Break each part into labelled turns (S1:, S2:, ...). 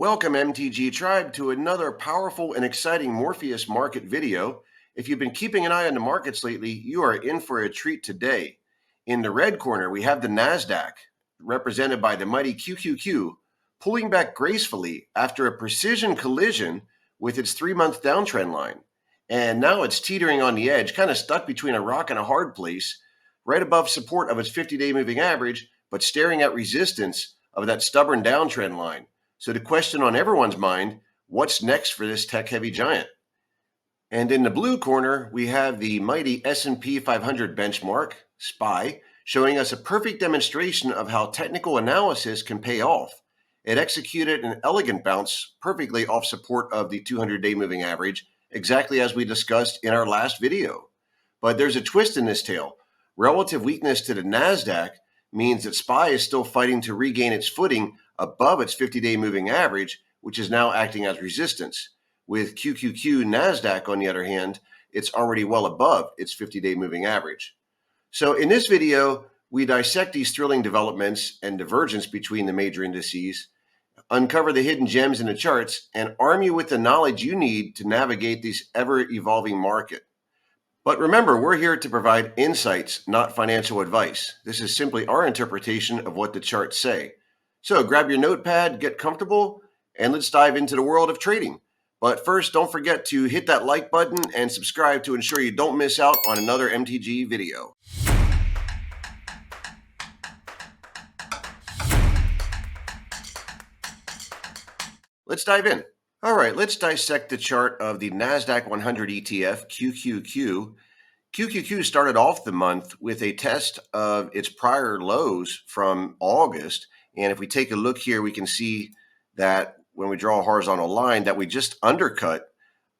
S1: Welcome, MTG Tribe, to another powerful and exciting Morpheus market video. If you've been keeping an eye on the markets lately, you are in for a treat today. In the red corner, we have the NASDAQ, represented by the mighty QQQ, pulling back gracefully after a precision collision with its 3-month downtrend line. And now it's teetering on the edge, kind of stuck between a rock and a hard place, right above support of its 50-day moving average, but staring at resistance of that stubborn downtrend line. So the question on everyone's mind, what's next for this tech-heavy giant? And in the blue corner, we have the mighty S&P 500 benchmark, SPY, showing us a perfect demonstration of how technical analysis can pay off. It executed an elegant bounce perfectly off support of the 200-day moving average, exactly as we discussed in our last video. But there's a twist in this tale. Relative weakness to the NASDAQ means that SPY is still fighting to regain its footing above its 50-day moving average, which is now acting as resistance. With QQQ NASDAQ, on the other hand, it's already well above its 50-day moving average. So in this video, we dissect these thrilling developments and divergence between the major indices, uncover the hidden gems in the charts, and arm you with the knowledge you need to navigate this ever-evolving market. But remember, we're here to provide insights, not financial advice. This is simply our interpretation of what the charts say. So grab your notepad, get comfortable, and let's dive into the world of trading. But first, don't forget to hit that like button and subscribe to ensure you don't miss out on another MTG video. Let's dive in. All right, let's dissect the chart of the NASDAQ 100 ETF, QQQ. QQQ started off the month with a test of its prior lows from August. And if we take a look here, we can see that when we draw a horizontal line that we just undercut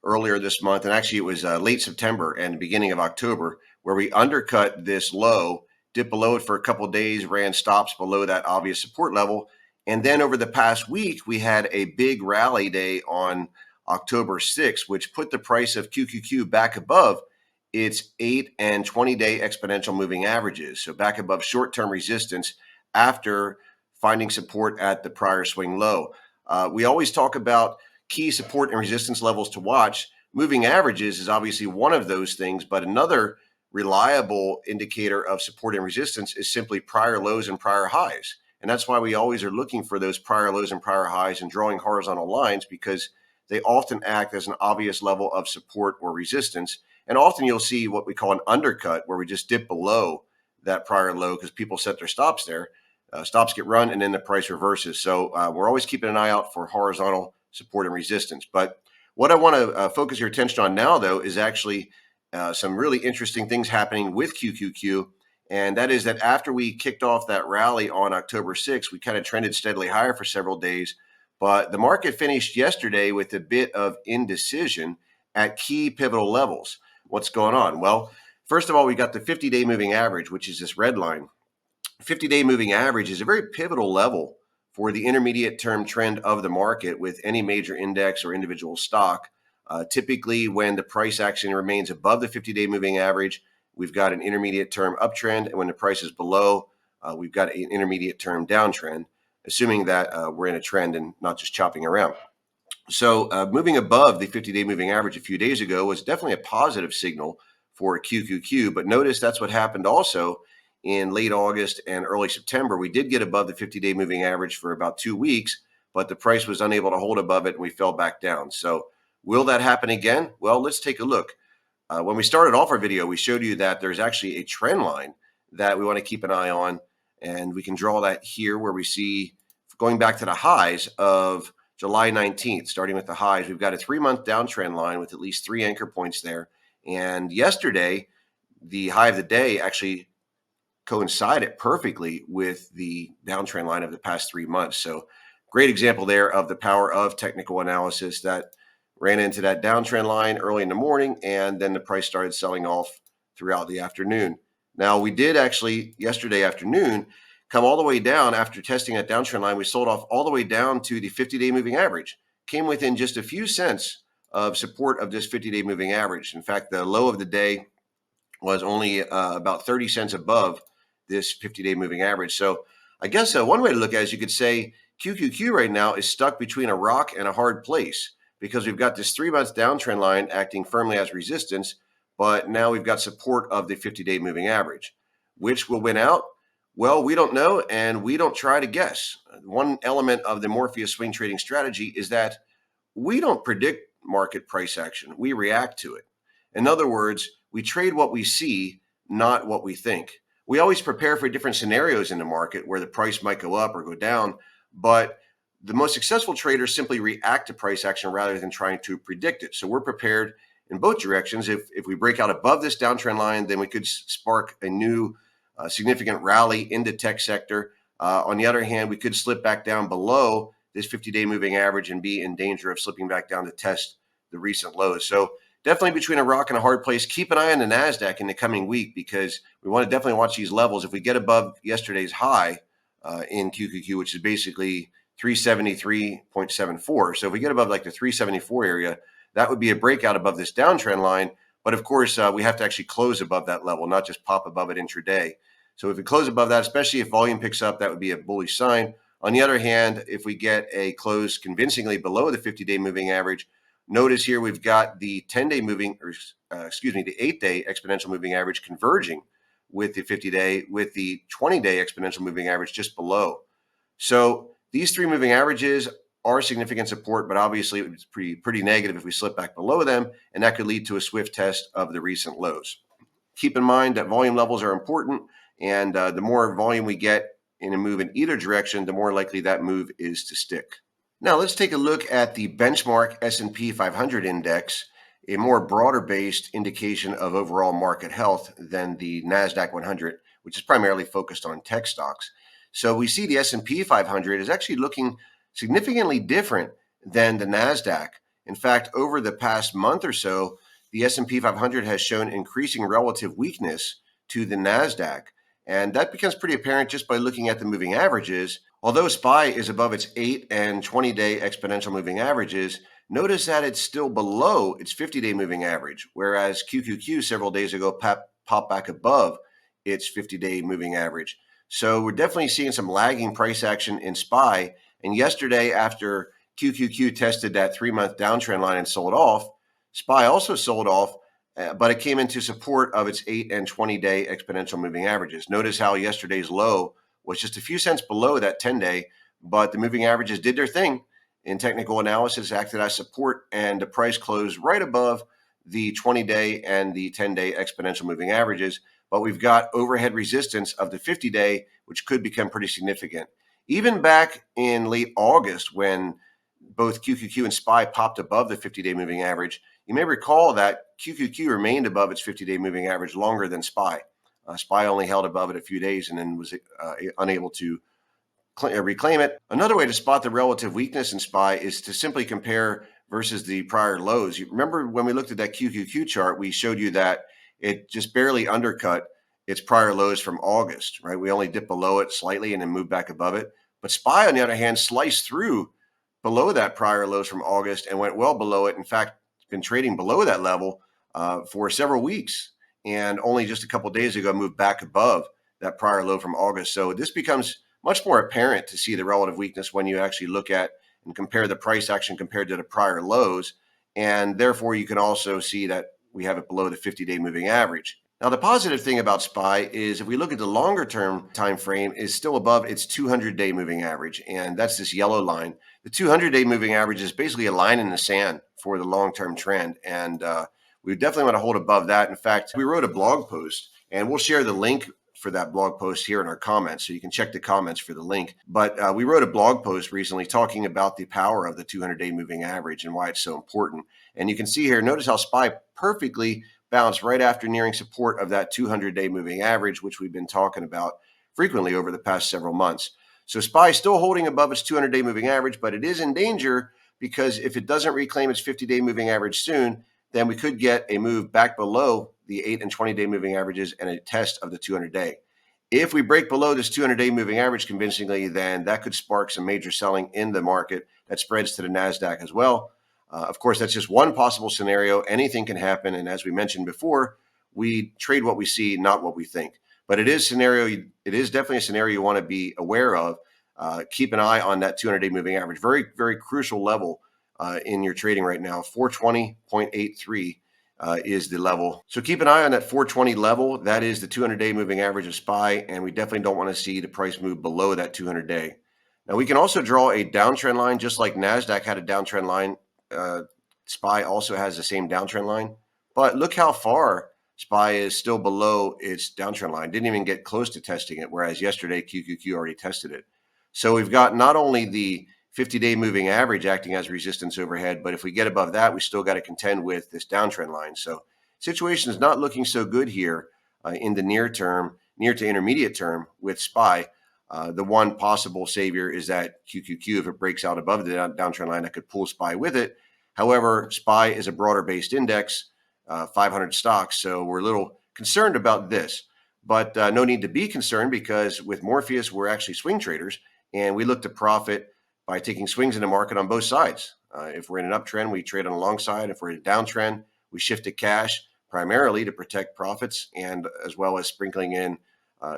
S1: earlier this month. And actually, it was late September and beginning of October, where we undercut this low, dipped below it for a couple of days, ran stops below that obvious support level. And then over the past week, we had a big rally day on October 6th, which put the price of QQQ back above its 8 and 20-day exponential moving averages. So back above short-term resistance after finding support at the prior swing low. We always talk about key support and resistance levels to watch. Moving averages is obviously one of those things, but another reliable indicator of support and resistance is simply prior lows and prior highs. And that's why we always are looking for those prior lows and prior highs and drawing horizontal lines, because they often act as an obvious level of support or resistance. And often you'll see what we call an undercut, where we just dip below that prior low because people set their stops there. Stops get run and then the price reverses. So we're always keeping an eye out for horizontal support and resistance. But what I want to focus your attention on now, though, is actually some really interesting things happening with QQQ. And that is that after we kicked off that rally on October 6th, we kind of trended steadily higher for several days. But the market finished yesterday with a bit of indecision at key pivotal levels. What's going on? Well, first of all, we got the 50-day moving average, which is this red line. 50-day moving average is a very pivotal level for the intermediate term trend of the market with any major index or individual stock. Typically, when the price action remains above the 50-day moving average, we've got an intermediate term uptrend. And when the price is below, we've got an intermediate term downtrend, assuming that we're in a trend and not just chopping around. So moving above the 50-day moving average a few days ago was definitely a positive signal for QQQ. But notice that's what happened also in late August and early September. We did get above the 50-day moving average for about 2 weeks, but the price was unable to hold above it and we fell back down. So will that happen again? Well, let's take a look. When we started off our video, we showed you that there's actually a trend line that we want to keep an eye on. And we can draw that here where we see, going back to the highs of July 19th, starting with the highs, we've got a 3-month downtrend line with at least 3 anchor points there. And yesterday, the high of the day actually coincided perfectly with the downtrend line of the past 3 months. So great example there of the power of technical analysis that ran into that downtrend line early in the morning, and then the price started selling off throughout the afternoon. Now, we did actually yesterday afternoon come all the way down after testing that downtrend line. We sold off all the way down to the 50-day moving average, came within just a few cents of support of this 50-day moving average. In fact, the low of the day was only about 30 cents above this 50-day moving average. So I guess one way to look at it is you could say QQQ right now is stuck between a rock and a hard place because we've got this 3 month downtrend line acting firmly as resistance, but now we've got support of the 50-day moving average. Which will win out? Well, we don't know, and we don't try to guess. One element of the Morpheus swing trading strategy is that we don't predict market price action, we react to it. In other words, we trade what we see, not what we think. We always prepare for different scenarios in the market where the price might go up or go down, but the most successful traders simply react to price action rather than trying to predict it. So we're prepared in both directions. If we break out above this downtrend line, then we could spark a new significant rally in the tech sector. On the other hand, we could slip back down below this 50-day moving average and be in danger of slipping back down to test the recent lows. So definitely between a rock and a hard place. Keep an eye on the NASDAQ in the coming week because we want to definitely watch these levels. If we get above yesterday's high in QQQ, which is basically 373.74. So if we get above like the 374 area, that would be a breakout above this downtrend line. But of course, we have to actually close above that level, not just pop above it intraday. So if we close above that, especially if volume picks up, that would be a bullish sign. On the other hand, if we get a close convincingly below the 50-day moving average, notice here we've got the 10-day moving, or the 8-day exponential moving average converging with the 50-day, with the 20-day exponential moving average just below. So these three moving averages are significant support, but obviously it's pretty negative if we slip back below them, and that could lead to a swift test of the recent lows. Keep in mind that volume levels are important, and the more volume we get in a move in either direction, the more likely that move is to stick. Now let's take a look at the benchmark S&P 500 index, a more broader based indication of overall market health than the NASDAQ 100, which is primarily focused on tech stocks. So we see the S&P 500 is actually looking significantly different than the NASDAQ. In fact, over the past month or so, the S&P 500 has shown increasing relative weakness to the NASDAQ. And that becomes pretty apparent just by looking at the moving averages. Although SPY is above its 8 and 20-day exponential moving averages, notice that it's still below its 50-day moving average, whereas QQQ several days ago popped back above its 50-day moving average. So we're definitely seeing some lagging price action in SPY. And yesterday, after QQQ tested that 3-month downtrend line and sold off, SPY also sold off, but it came into support of its 8 and 20-day exponential moving averages. Notice how yesterday's low was just a few cents below that 10-day, but the moving averages did their thing. In technical analysis, acted as support, and the price closed right above the 20-day and the 10-day exponential moving averages. But we've got overhead resistance of the 50-day, which could become pretty significant. Even back in late August, when both QQQ and SPY popped above the 50-day moving average, you may recall that QQQ remained above its 50-day moving average longer than SPY. SPY only held above it a few days and then was unable to reclaim it. Another way to spot the relative weakness in SPY is to simply compare versus the prior lows. You remember when we looked at that QQQ chart, we showed you that it just barely undercut its prior lows from August, right? We only dipped below it slightly and then moved back above it. But SPY, on the other hand, sliced through below that prior lows from August and went well below it. In fact, it's been trading below that level for several weeks, and only just a couple of days ago moved back above that prior low from August. So this becomes much more apparent to see the relative weakness when you actually look at and compare the price action compared to the prior lows. And therefore, you can also see that we have it below the 50-day moving average. Now, the positive thing about SPY is if we look at the longer term time frame, is still above its 200-day moving average, and that's this yellow line. The 200-day moving average is basically a line in the sand for the long-term trend, and we definitely want to hold above that. In fact, we wrote a blog post, and we'll share the link for that blog post here in our comments, so you can check the comments for the link. But we wrote a blog post recently talking about the power of the 200-day moving average and why it's so important. And you can see here, notice how SPY perfectly bounced right after nearing support of that 200-day moving average, which we've been talking about frequently over the past several months. So SPY is still holding above its 200-day moving average, but it is in danger because if it doesn't reclaim its 50-day moving average soon, then we could get a move back below the 8 and 20-day moving averages and a test of the 200-day. If we break below this 200-day moving average convincingly, then that could spark some major selling in the market that spreads to the NASDAQ as well. Of course, that's just one possible scenario. Anything can happen. And as we mentioned before, we trade what we see, not what we think. But it is definitely a scenario you want to be aware of. keep an eye on that 200-day moving average. Very, very crucial level in your trading right now. 420.83 is the level. So keep an eye on that 420 level. That is the 200-day moving average of SPY, and we definitely don't want to see the price move below that 200-day. Now we can also draw a downtrend line, just like NASDAQ had a downtrend line. SPY also has the same downtrend line, but look how far SPY is still below its downtrend line. Didn't even get close to testing it, whereas yesterday QQQ already tested it. So we've got not only the 50-day moving average acting as resistance overhead, but if we get above that, we still got to contend with this downtrend line. So situation is not looking so good here in the near term, near to intermediate term with SPY. The one possible savior is that QQQ, if it breaks out above the downtrend line, that could pull SPY with it. However, SPY is a broader based index, 500 stocks, so we're a little concerned about this. But no need to be concerned, because with Morpheus, we're actually swing traders, and we look to profit by taking swings in the market on both sides. If we're in an uptrend, we trade on the long side. If we're in a downtrend, we shift to cash primarily to protect profits, and as well as sprinkling in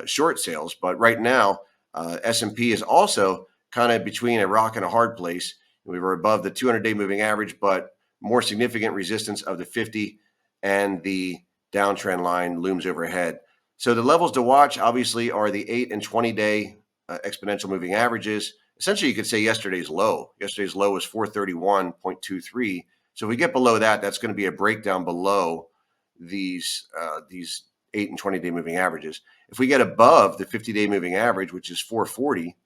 S1: short sales. But right now, S&P is also kind of between a rock and a hard place. We were above the 200-day moving average, but more significant resistance of the 50 and the downtrend line looms overhead. So the levels to watch obviously are the 8 and 20-day exponential moving averages. Essentially, you could say yesterday's low. Yesterday's low was 431.23. So if we get below that, that's going to be a breakdown below these 8 and 20-day moving averages. If we get above the 50-day moving average, which is 440,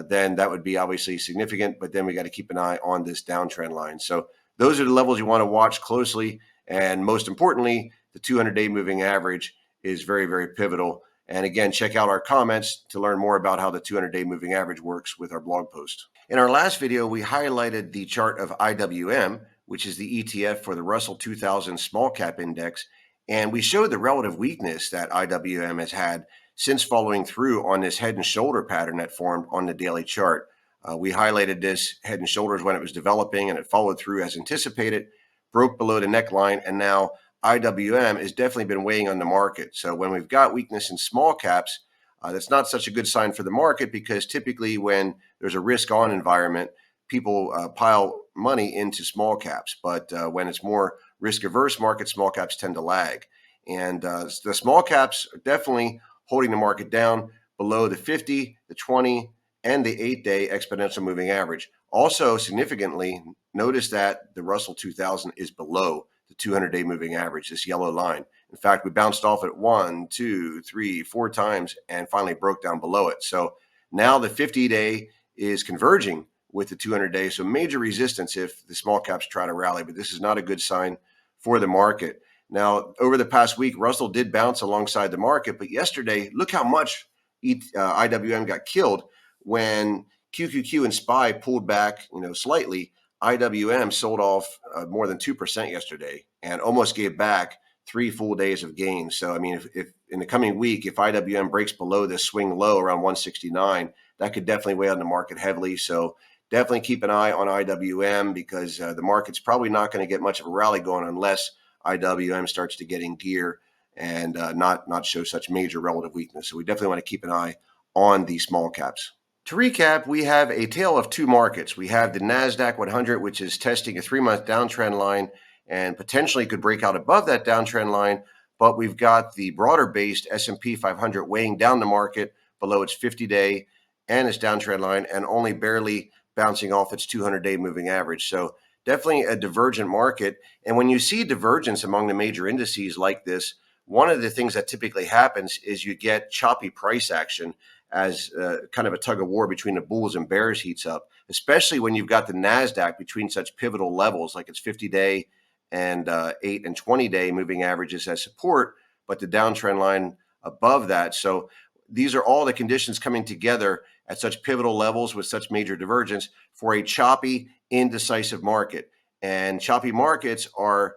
S1: then that would be obviously significant, but then we got to keep an eye on this downtrend line. So those are the levels you want to watch closely. And most importantly, the 200-day moving average is very, very pivotal. And again, check out our comments to learn more about how the 200-day moving average works with our blog post. In our last video, we highlighted the chart of IWM, which is the ETF for the Russell 2000 Small Cap Index. And we showed the relative weakness that IWM has had since following through on this head and shoulder pattern that formed on the daily chart. We highlighted this head and shoulders when it was developing, and it followed through as anticipated, broke below the neckline, and now IWM has definitely been weighing on the market. So when we've got weakness in small caps, that's not such a good sign for the market, because typically when there's a risk-on environment, people pile money into small caps. But when it's more risk-averse market, small caps tend to lag. And the small caps are definitely holding the market down below the 50, the 20, and the 8-day exponential moving average. Also, significantly, notice that the Russell 2000 is below the 200-day moving average, this yellow line. In fact, we bounced off it 1, 2, 3, 4 times and finally broke down below it. So now the 50-day is converging with the 200-day. So major resistance if the small caps try to rally, but this is not a good sign for the market. Now, over the past week, Russell did bounce alongside the market, but yesterday, look how much IWM got killed when QQQ and SPY pulled back, slightly. IWM sold off more than 2% yesterday and almost gave back 3 full days of gains. So, I mean, if in the coming week, if IWM breaks below this swing low around 169, that could definitely weigh on the market heavily. So definitely keep an eye on IWM, because the market's probably not going to get much of a rally going unless IWM starts to get in gear and not show such major relative weakness. So we definitely want to keep an eye on the small caps. To recap, we have a tale of two markets. We have the NASDAQ 100, which is testing a 3-month downtrend line and potentially could break out above that downtrend line. But we've got the broader-based S&P 500 weighing down the market below its 50-day and its downtrend line, and only barely bouncing off its 200-day moving average. So definitely a divergent market. And when you see divergence among the major indices like this, one of the things that typically happens is you get choppy price action as kind of a tug of war between the bulls and bears heats up, especially when you've got the NASDAQ between such pivotal levels like its 50-day and 8 and 20-day moving averages as support, but the downtrend line above that. So these are all the conditions coming together at such pivotal levels with such major divergence for a choppy, indecisive market. And choppy markets are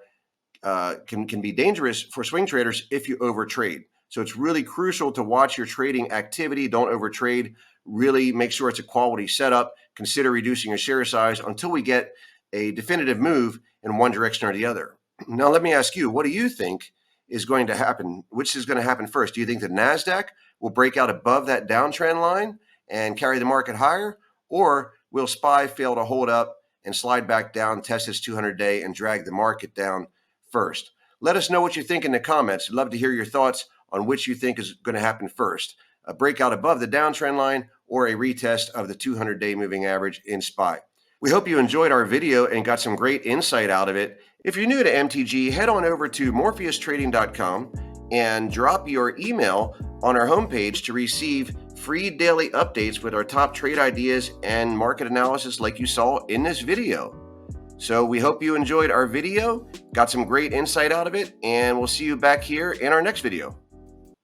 S1: can be dangerous for swing traders if you overtrade. So it's really crucial to watch your trading activity. Don't overtrade. Really make sure it's a quality setup. Consider reducing your share size until we get a definitive move in one direction or the other. Now, let me ask you, what do you think is going to happen? Which is going to happen first? Do you think the NASDAQ will break out above that downtrend line and carry the market higher? Or will SPY fail to hold up and slide back down, test its 200-day, and drag the market down first? Let us know what you think in the comments. I'd love to hear your thoughts on which you think is going to happen first, a breakout above the downtrend line or a retest of the 200-day moving average in SPY. We hope you enjoyed our video and got some great insight out of it. If you're new to MTG, head on over to morpheustrading.com and drop your email on our homepage to receive free daily updates with our top trade ideas and market analysis like you saw in this video. So we hope you enjoyed our video, got some great insight out of it, and we'll see you back here in our next video.